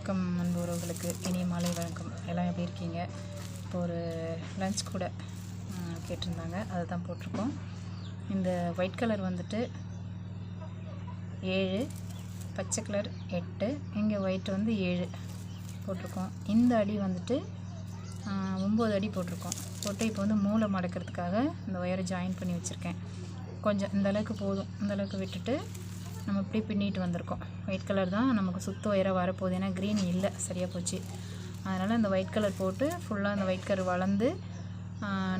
வணக்கம் அன்பு உறவுகளுக்கு இனிய மாலை வணக்கம். எல்லாம் எப்படி இருக்கீங்க? இப்போ ஒரு லஞ்ச் கூட கேட்டிருந்தாங்க, அதை தான் போட்டிருக்கோம். இந்த ஒயிட் கலர் வந்துட்டு 7, பச்சை கலர் 8, இங்கே ஒயிட் வந்து 7 போட்டிருக்கோம். இந்த அடி வந்துட்டு 9 அடி போட்டிருக்கோம். போட்டு இப்போ வந்து மூளை மடக்கிறதுக்காக இந்த ஒயரை ஜாயின் பண்ணி வச்சுருக்கேன். கொஞ்சம் இந்தளவுக்கு போதும், இந்தளவுக்கு விட்டுட்டு நம்ம இப்படி பின்னிட்டு வந்திருக்கோம். ஒயிட் கலர் தான் நமக்கு சுத்த ஒயராக வரப்போகுது, ஏன்னா க்ரீன் இல்லை, சரியாக போச்சு. அதனால் இந்த ஒயிட் கலர் போட்டு ஃபுல்லாக அந்த ஒயிட் கலர் வளர்ந்து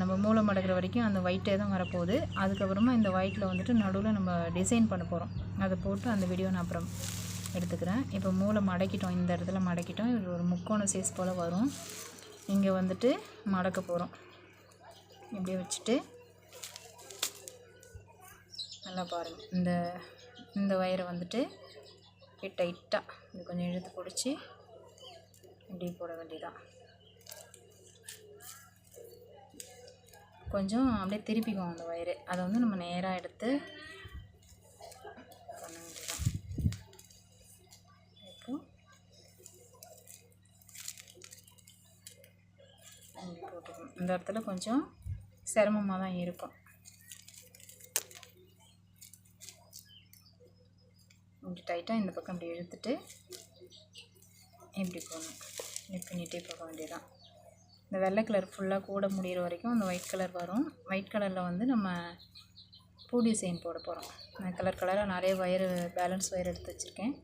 நம்ம மூளை மடக்கிற வரைக்கும் அந்த ஒயிட்டே தான் வரப்போகுது. அதுக்கப்புறமா இந்த ஒயிட்டில் வந்துட்டு நடுவில் நம்ம டிசைன் பண்ண போகிறோம். அதை போட்டு அந்த வீடியோ நான் அப்புறம் எடுத்துக்கிறேன். இப்போ மூளை மடக்கிட்டோம், இந்த இடத்துல மடக்கிட்டோம். இது ஒரு முக்கோண சைஸ் போல் வரும். இங்கே வந்துட்டு மடக்க போகிறோம். இப்படியே வச்சுட்டு நல்லா பாருங்கள், இந்த ஒயரை வந்துட்டு டைட்டாக இது கொஞ்சம் இழுத்து பிடிச்சி இப்படி போட வேண்டியதான். கொஞ்சம் அப்படியே திருப்பிக்குவோம் அந்த ஒயரு. அதை வந்து நம்ம நேராக எடுத்து பண்ண வேண்டியதான். இப்போ இப்படி போட்டுக்கணும். இந்த இடத்துல கொஞ்சம் சிரமமாக தான் இருக்கும். இப்படி டைட்டாக இந்த பக்கம் இப்படி இழுத்துட்டு இப்படி போகணும். இப்படி பண்ணிகிட்டே போக வேண்டியதான். இந்த வெள்ளை கலர் ஃபுல்லாக கூட முடிகிற வரைக்கும் அந்த ஒயிட் கலர் வரும். ஒயிட் கலரில் வந்து நம்ம பூ டிசைன் போட போகிறோம். நான் கலராக நிறைய ஒயரு, பேலன்ஸ் ஒயர் எடுத்து வச்சுருக்கேன்.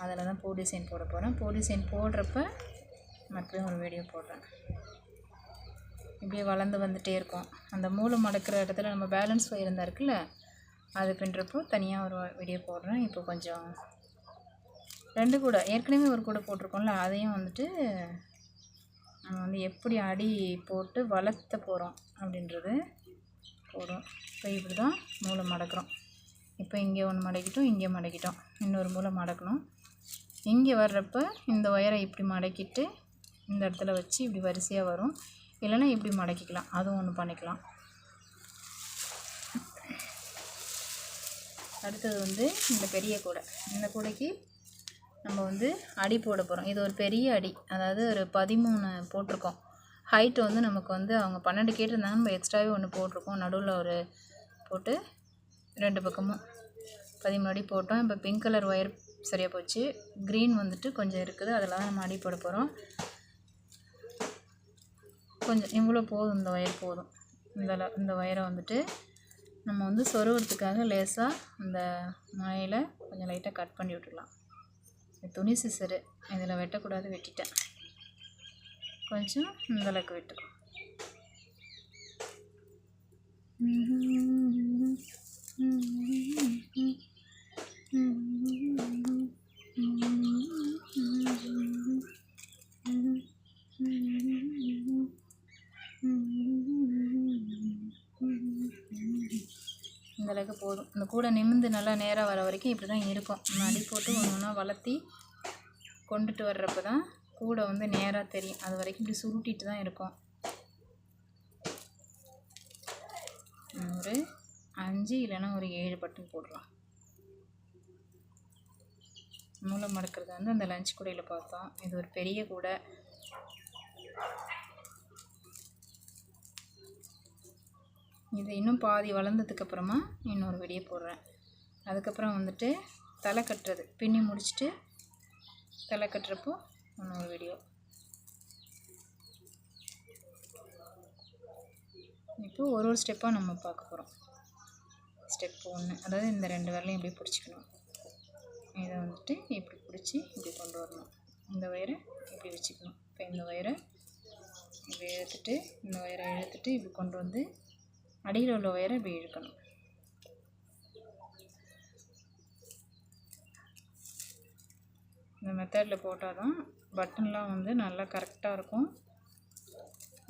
அதில் தான் பூ டிசைன் போட போகிறேன். பூ டிசைன் போடுறப்ப மறுபடியும் ஒரு வீடியோ போடுறேன். இப்படியே வளர்ந்து வந்துகிட்டே இருக்கும். அந்த மூளை மடக்கிற இடத்துல நம்ம பேலன்ஸ் ஒயர் இருந்தால் இருக்குல்ல, அது பின்னுறப்போ தனியாக ஒரு வீடியோ போடுறேன். இப்போ கொஞ்சம் 2 கூட ஏற்கனவே ஒரு கூட போட்டிருக்கோம்ல, அதையும் வந்துட்டு நம்ம வந்து எப்படி அடி போட்டு வளர்த்த போகிறோம் அப்படின்றது போடும். இப்போ இப்படி தான் மூளை மடக்கிறோம். இப்போ இங்கே ஒன்று மடக்கிட்டோம், இங்கே மடக்கிட்டோம், இன்னொரு மூளை மடக்கணும். இங்கே வர்றப்போ இந்த ஒயரை இப்படி மடக்கிட்டு இந்த இடத்துல வச்சு இப்படி வரிசையாக வரும். இல்லைன்னா இப்படி மடக்கிக்கலாம், அதுவும் ஒன்று பண்ணிக்கலாம். அடுத்தது வந்து இந்த பெரிய கூடை. இந்த கூடைக்கு நம்ம வந்து அடி போட போகிறோம். இது ஒரு பெரிய அடி, அதாவது ஒரு 13 போட்டிருக்கோம். ஹைட்டு வந்து நமக்கு வந்து அவங்க 12 கேட்டிருந்தாங்க, நம்ம எக்ஸ்ட்ராவே ஒன்று போட்டிருக்கோம். நடுவில் ஒரு போட்டு 2 பக்கமும் 13 அடி போட்டோம். இப்போ பிங்க் கலர் ஒயர் சரியாக போச்சு. க்ரீன் வந்துட்டு கொஞ்சம் இருக்குது, அதில் தான் நம்ம அடி போட போகிறோம். கொஞ்சம் இவ்வளோ போதும், இந்த ஒயர் போதும். இந்த ஒயரை வந்துட்டு நம்ம வந்து சொருகிறதுக்காக லேசாக இந்த முனையில் கொஞ்சம் லைட்டாக கட் பண்ணி விட்டுடலாம். துணி சிசரு இதில் வெட்டக்கூடாது, வெட்டிட்டேன். கொஞ்சம் இந்தளவுக்கு வெட்டுக்கும். இந்தளவுக்கு போதும். இந்த கூடை நிமிந்து நல்லா நேராக வர வரைக்கும் இப்படி தான் இருக்கும். நம்ம அடி போட்டு ஒன்று ஒன்றா வளர்த்தி கொண்டுட்டு வர்றப்ப தான் கூடை வந்து நேராக தெரியும். அது வரைக்கும் இப்படி சுருட்டிட்டு தான் இருக்கும். ஒரு 5 இல்லைன்னா ஒரு 7 பட்டன் போடலாம். மூளை மடக்கிறது வந்து அந்த லஞ்ச் கூடையில் பார்த்தோம். இது ஒரு பெரிய கூடை. இது இன்னும் பாதி வளர்ந்ததுக்கப்புறமா இன்னொரு வீடியோ போடுறேன். அதுக்கப்புறம் வந்துட்டு தலை கட்டுறது, பின்னி முடிச்சுட்டு தலை கட்டுறப்போ இன்னொரு வீடியோ. இப்போது ஒரு ஸ்டெப்பாக நம்ம பார்க்க போகிறோம். ஸ்டெப் 1, அதாவது இந்த 2 விரலையும் இப்படி பிடிச்சிக்கணும். இதை வந்துட்டு இப்படி பிடிச்சி இப்படி கொண்டு வரணும். இந்த ஒயரை இப்படி வச்சுக்கணும். இப்போ இந்த ஒயரை இப்படி இழுத்துட்டு, இந்த ஒயரை இழுத்துட்டு இப்படி கொண்டு வந்து அடியில் உள்ள ஒயரை இப்படி இழுக்கணும். இந்த மெத்தடில் போட்டால் தான் பட்டன்லாம் வந்து நல்லா கரெக்டாக இருக்கும்,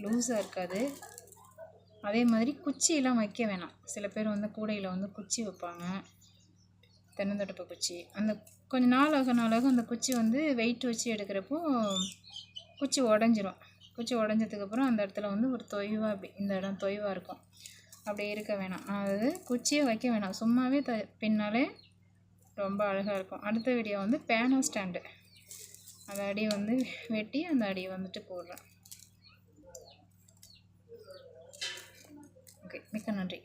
லூஸாக இருக்காது. அதே மாதிரி குச்சியெல்லாம் வைக்க வேணாம். சில பேர் வந்து கூடையில் வந்து குச்சி வைப்பாங்க, தென்னந்தொடப்பு குச்சி. அந்த கொஞ்சம் நாளாக அந்த குச்சி வந்து வெயிட் வச்சு எடுக்கிறப்போ குச்சி உடஞ்சிரும். குச்சி உடஞ்சதுக்கப்புறம் அந்த இடத்துல வந்து ஒரு தொய்வாக இப்படி இந்த இடம் தொய்வாக இருக்கும். அப்படி இருக்க வேணாம். அதாவது குச்சியே வைக்க வேணாம், சும்மாவே பின்னாலே ரொம்ப அழகாக இருக்கும். அடுத்த வீடியோ வந்து பேனா ஸ்டாண்டு. அந்த அடியை வந்து வெட்டி அந்த அடியை வந்துட்டு போடுறேன். ஓகே, மிக்க நன்றி.